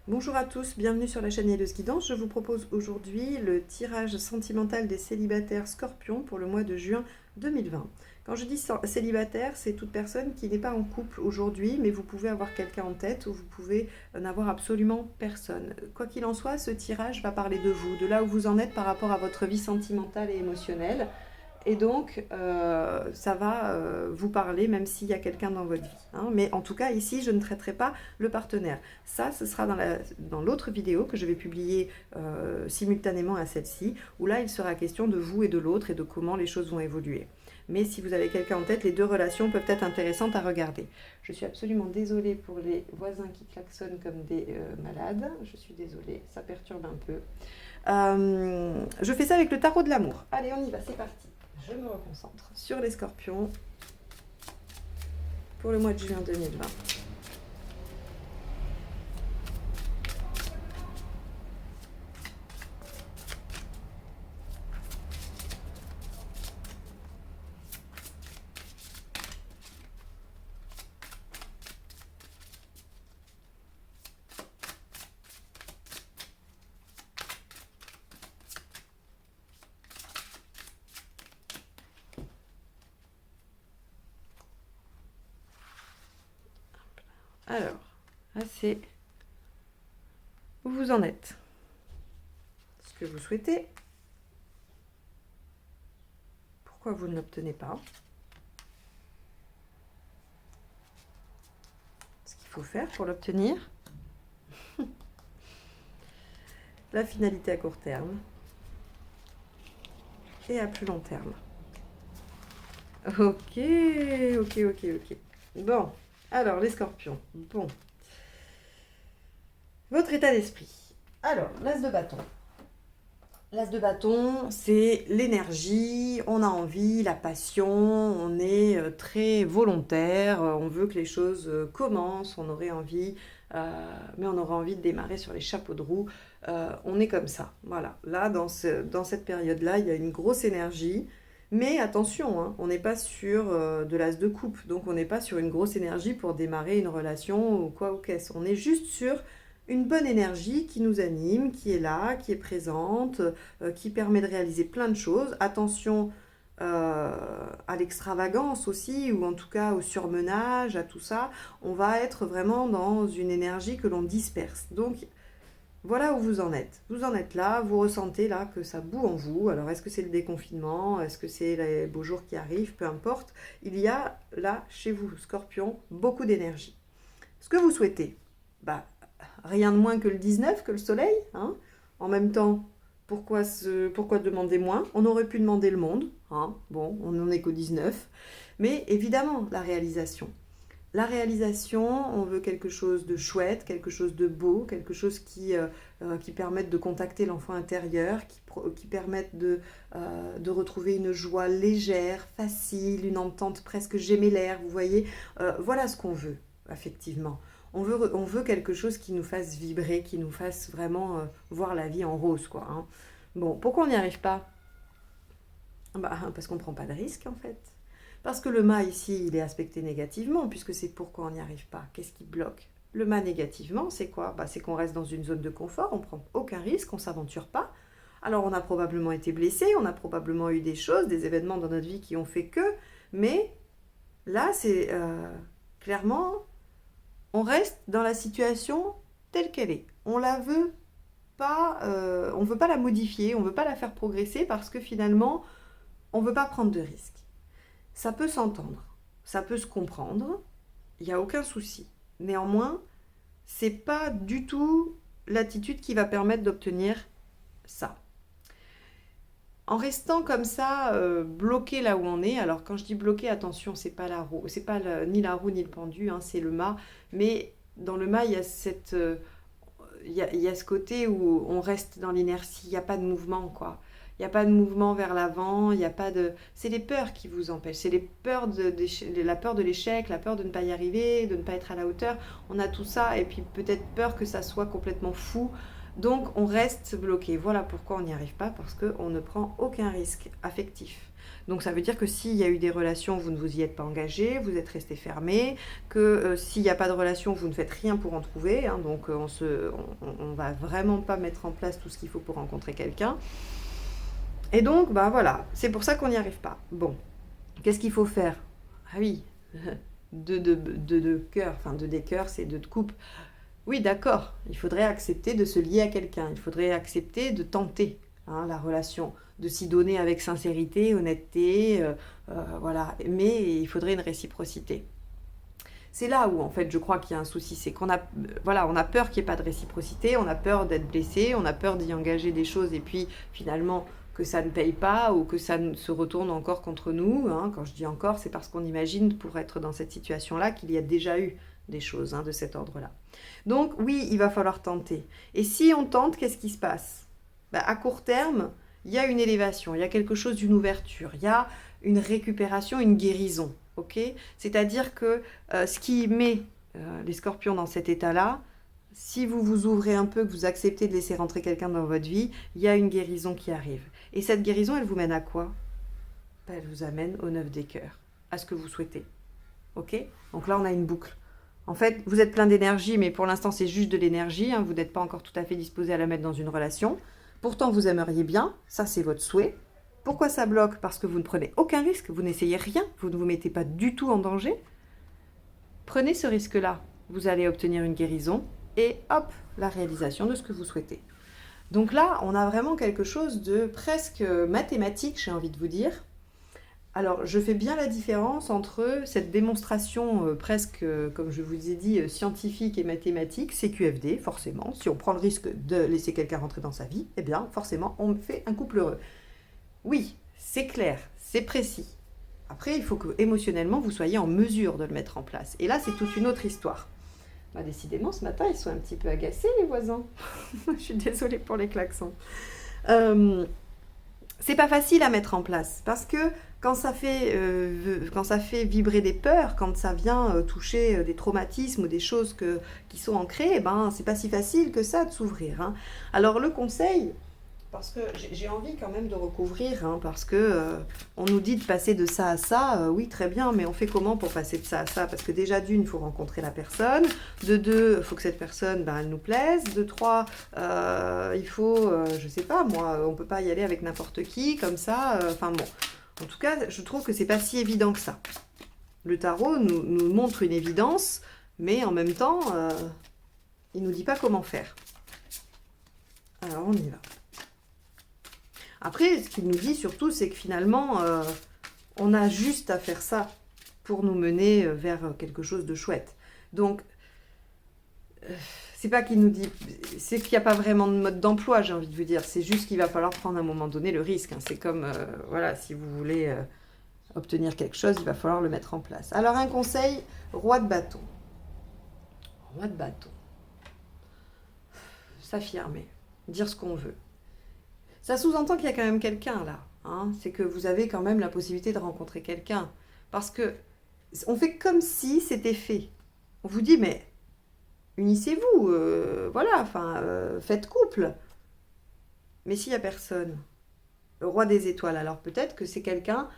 Bonjour à tous, bienvenue sur la chaîne Niaileuse Guidance. Je vous propose aujourd'hui le tirage sentimental des célibataires Scorpions pour le mois de juin 2020. Quand je dis célibataire, c'est toute personne qui n'est pas en couple aujourd'hui, mais vous pouvez avoir quelqu'un en tête ou vous pouvez n'avoir absolument personne. Quoi qu'il en soit, ce tirage va parler de vous, de là où vous en êtes par rapport à votre vie sentimentale et émotionnelle. Et donc, ça va vous parler même s'il y a quelqu'un dans votre vie, hein. Mais en tout cas, ici, je ne traiterai pas le partenaire. Ça, ce sera dans l'autre vidéo que je vais publier simultanément à celle-ci, où là, il sera question de vous et de l'autre et de comment les choses vont évoluer. Mais si vous avez quelqu'un en tête, les deux relations peuvent être intéressantes à regarder. Je suis absolument désolée pour les voisins qui klaxonnent comme des malades. Je suis désolée, ça perturbe un peu. Je fais ça avec le tarot de l'amour. Allez, on y va, c'est parti. Je me reconcentre sur les Scorpions pour le mois de juin 2020. Alors, là c'est où vous en êtes, ce que vous souhaitez, pourquoi vous ne l'obtenez pas, ce qu'il faut faire pour l'obtenir, la finalité à court terme et à plus long terme. Ok. Bon, alors les Scorpions, bon. Votre état d'esprit. Alors, l'as de bâton. L'as de bâton, c'est l'énergie, on a envie, la passion, on est très volontaire, on veut que les choses commencent, on aurait envie, mais on aurait envie de démarrer sur les chapeaux de roue. On est comme ça, voilà. Là, dans cette période-là, il y a une grosse énergie, mais attention, hein, on n'est pas sur de l'as de coupe, donc on n'est pas sur une grosse énergie pour démarrer une relation ou quoi ou qu'est-ce. On est juste sur une bonne énergie qui nous anime, qui est là, qui est présente, qui permet de réaliser plein de choses. Attention à l'extravagance aussi, ou en tout cas au surmenage, à tout ça. On va être vraiment dans une énergie que l'on disperse. Donc voilà où vous en êtes. Vous en êtes là, vous ressentez là que ça bout en vous. Alors est-ce que c'est le déconfinement? Est-ce que c'est les beaux jours qui arrivent? Peu importe. Il y a là, chez vous, Scorpion, beaucoup d'énergie. Ce que vous souhaitez, bah, rien de moins que le 19, que le soleil, hein. En même temps, pourquoi demander moins? On aurait pu demander le monde, hein. Bon, on n'en est qu'au 19. Mais évidemment, la réalisation. La réalisation, on veut quelque chose de chouette, quelque chose de beau, quelque chose qui permette de contacter l'enfant intérieur, qui permette de retrouver une joie légère, facile, une entente presque gémellaire, vous voyez. Voilà ce qu'on veut, effectivement. On veut quelque chose qui nous fasse vibrer, qui nous fasse vraiment voir la vie en rose, quoi, hein. Bon, pourquoi on n'y arrive pas? Bah, parce qu'on ne prend pas de risque, en fait. Parce que le mât, ici, il est aspecté négativement, puisque c'est pourquoi on n'y arrive pas. Qu'est-ce qui bloque? Le mât négativement, c'est quoi? Bah, c'est qu'on reste dans une zone de confort, on ne prend aucun risque, on ne s'aventure pas. Alors, on a probablement été blessé, on a probablement eu des choses, des événements dans notre vie qui ont fait que, mais là, c'est clairement... On reste dans la situation telle qu'elle est. On la veut pas, on veut pas la modifier, on veut pas la faire progresser parce que finalement, on veut pas prendre de risques. Ça peut s'entendre, ça peut se comprendre, il n'y a aucun souci. Néanmoins, c'est pas du tout l'attitude qui va permettre d'obtenir ça. En restant comme ça, bloqué là où on est, alors quand je dis bloqué, attention, c'est pas la roue, c'est pas ni la roue ni le pendu, hein, c'est le mât, mais dans le mât, il y a il y a ce côté où on reste dans l'inertie, il n'y a pas de mouvement, quoi. Il n'y a pas de mouvement vers l'avant, il n'y a pas de... C'est les peurs qui vous empêchent, c'est les peurs la peur de l'échec, la peur de ne pas y arriver, de ne pas être à la hauteur. On a tout ça, et puis peut-être peur que ça soit complètement fou, Donc on reste bloqué. Voilà pourquoi on n'y arrive pas, parce qu'on ne prend aucun risque affectif. Donc ça veut dire que s'il y a eu des relations, vous ne vous y êtes pas engagé, vous êtes resté fermé, que s'il n'y a pas de relation, vous ne faites rien pour en trouver. Hein, donc on va vraiment pas mettre en place tout ce qu'il faut pour rencontrer quelqu'un. Et donc, bah voilà, c'est pour ça qu'on n'y arrive pas. Bon, qu'est-ce qu'il faut faire? Ah oui, de cœur, enfin de des cœurs, c'est de coupe. Oui, d'accord, il faudrait accepter de se lier à quelqu'un, il faudrait accepter de tenter hein, la relation, de s'y donner avec sincérité, honnêteté, voilà. Mais il faudrait une réciprocité. C'est là où, en fait, je crois qu'il y a un souci, c'est qu'on a, voilà, on a peur qu'il n'y ait pas de réciprocité, on a peur d'être blessé, on a peur d'y engager des choses et puis finalement que ça ne paye pas ou que ça se retourne encore contre nous. Hein. Quand je dis encore, c'est parce qu'on imagine, pour être dans cette situation-là, qu'il y a déjà eu des choses hein, de cet ordre-là. Donc oui, il va falloir tenter. Et si on tente, qu'est-ce qui se passe? À court terme, il y a une élévation, il y a quelque chose d'une ouverture, il y a une récupération, une guérison. Okay, c'est-à-dire que ce qui met les scorpions dans cet état-là, si vous vous ouvrez un peu, que vous acceptez de laisser rentrer quelqu'un dans votre vie, il y a une guérison qui arrive. Et cette guérison, elle vous mène à quoi? Elle vous amène au 9 des cœurs, à ce que vous souhaitez. Ok? Donc là, on a une boucle. En fait, vous êtes plein d'énergie, mais pour l'instant, c'est juste de l'énergie. Hein, vous n'êtes pas encore tout à fait disposé à la mettre dans une relation. Pourtant, vous aimeriez bien. Ça, c'est votre souhait. Pourquoi ça bloque? Parce que vous ne prenez aucun risque, vous n'essayez rien, vous ne vous mettez pas du tout en danger. Prenez ce risque-là. Vous allez obtenir une guérison et hop, la réalisation de ce que vous souhaitez. Donc là, on a vraiment quelque chose de presque mathématique, j'ai envie de vous dire. Alors, je fais bien la différence entre cette démonstration presque, comme je vous ai dit, scientifique et mathématique, CQFD, forcément. Si on prend le risque de laisser quelqu'un rentrer dans sa vie, eh bien, forcément, on fait un couple heureux. Oui, c'est clair, c'est précis. Après, il faut que émotionnellement, vous soyez en mesure de le mettre en place. Et là, c'est toute une autre histoire. Bah, décidément, ce matin, ils sont un petit peu agacés, les voisins. Je suis désolée pour les klaxons. C'est pas facile à mettre en place parce que quand ça fait vibrer des peurs, quand ça vient toucher des traumatismes ou des choses qui sont ancrées, eh ben, c'est pas si facile que ça de s'ouvrir. Hein. Alors, le conseil, parce que j'ai envie quand même de recouvrir, hein, parce que on nous dit de passer de ça à ça, oui très bien, mais on fait comment pour passer de ça à ça? Parce que déjà d'une, il faut rencontrer la personne, de deux, il faut que cette personne, elle nous plaise, de trois, il faut, je sais pas moi, on peut pas y aller avec n'importe qui, comme ça, enfin bon. En tout cas, je trouve que c'est pas si évident que ça. Le tarot nous montre une évidence, mais en même temps, il nous dit pas comment faire. Alors on y va. Après, ce qu'il nous dit surtout, c'est que finalement, on a juste à faire ça pour nous mener vers quelque chose de chouette. Donc, c'est pas qu'il nous dit... C'est qu'il n'y a pas vraiment de mode d'emploi, j'ai envie de vous dire. C'est juste qu'il va falloir prendre à un moment donné le risque. Hein. C'est comme, voilà, si vous voulez obtenir quelque chose, il va falloir le mettre en place. Alors, un conseil, roi de bâton. Roi de bâton. S'affirmer. Dire ce qu'on veut. Ça sous-entend qu'il y a quand même quelqu'un là. Hein. C'est que vous avez quand même la possibilité de rencontrer quelqu'un. Parce que on fait comme si c'était fait. On vous dit, mais unissez-vous, voilà, enfin, faites couple. Mais s'il n'y a personne, le roi des étoiles, alors peut-être que c'est quelqu'un...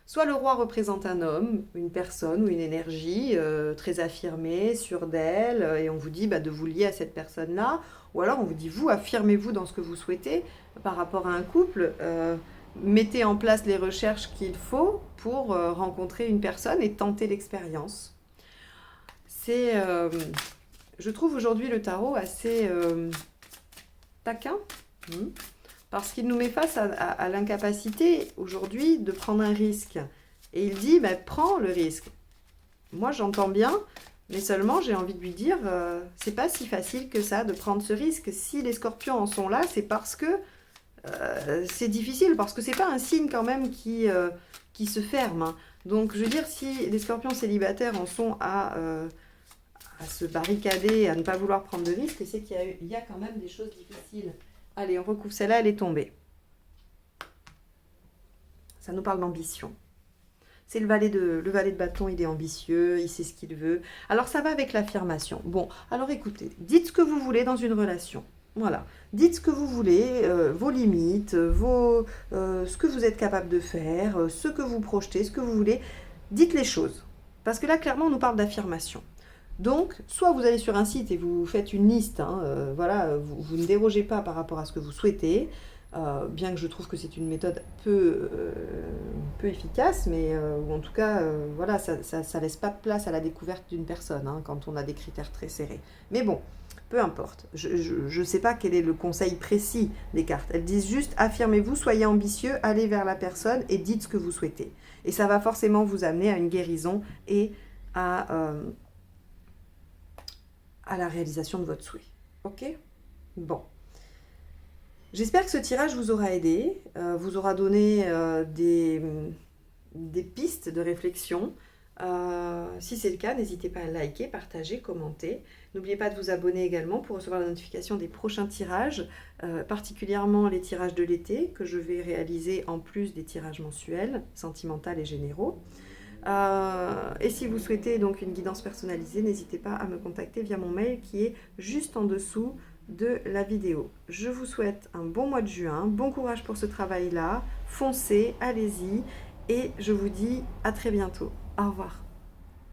soit le roi représente un homme, une personne ou une énergie très affirmée, sûre d'elle, et on vous dit de vous lier à cette personne-là, ou alors on vous dit, vous, affirmez-vous dans ce que vous souhaitez par rapport à un couple, mettez en place les recherches qu'il faut pour rencontrer une personne et tenter l'expérience. C'est, je trouve aujourd'hui le tarot assez taquin, parce qu'il nous met face à l'incapacité aujourd'hui de prendre un risque. Et il dit, prends le risque. Moi, j'entends bien, mais seulement j'ai envie de lui dire, c'est pas si facile que ça de prendre ce risque. Si les scorpions en sont là, c'est parce que c'est difficile, parce que c'est pas un signe quand même qui se ferme. Hein. Donc, je veux dire, si les scorpions célibataires en sont à se barricader, à ne pas vouloir prendre de risques, c'est qu'il y a quand même des choses difficiles. Allez, on recouvre celle-là, elle est tombée. Ça nous parle d'ambition. C'est le valet de bâton, il est ambitieux, il sait ce qu'il veut. Alors ça va avec l'affirmation. Bon, alors écoutez, dites ce que vous voulez dans une relation. Voilà, dites ce que vous voulez, vos limites, ce que vous êtes capable de faire, ce que vous projetez, ce que vous voulez. Dites les choses. Parce que là, clairement, on nous parle d'affirmation. Donc, soit vous allez sur un site et vous faites une liste, hein, voilà, vous ne dérogez pas par rapport à ce que vous souhaitez, bien que je trouve que c'est une méthode peu efficace, mais ou en tout cas, voilà, ça laisse pas de place à la découverte d'une personne hein, quand on a des critères très serrés. Mais bon, peu importe. Je ne sais pas quel est le conseil précis des cartes. Elles disent juste affirmez-vous, soyez ambitieux, allez vers la personne et dites ce que vous souhaitez. Et ça va forcément vous amener à une guérison et à la réalisation de votre souhait. Ok? Bon. J'espère que ce tirage vous aura aidé, vous aura donné des pistes de réflexion. Si c'est le cas, n'hésitez pas à liker, partager, commenter. N'oubliez pas de vous abonner également pour recevoir la notification des prochains tirages, particulièrement les tirages de l'été que je vais réaliser en plus des tirages mensuels, sentimentaux et généraux. Et si vous souhaitez donc une guidance personnalisée, n'hésitez pas à me contacter via mon mail qui est juste en dessous de la vidéo. Je vous souhaite un bon mois de juin, bon courage pour ce travail-là, foncez, allez-y et je vous dis à très bientôt. Au revoir.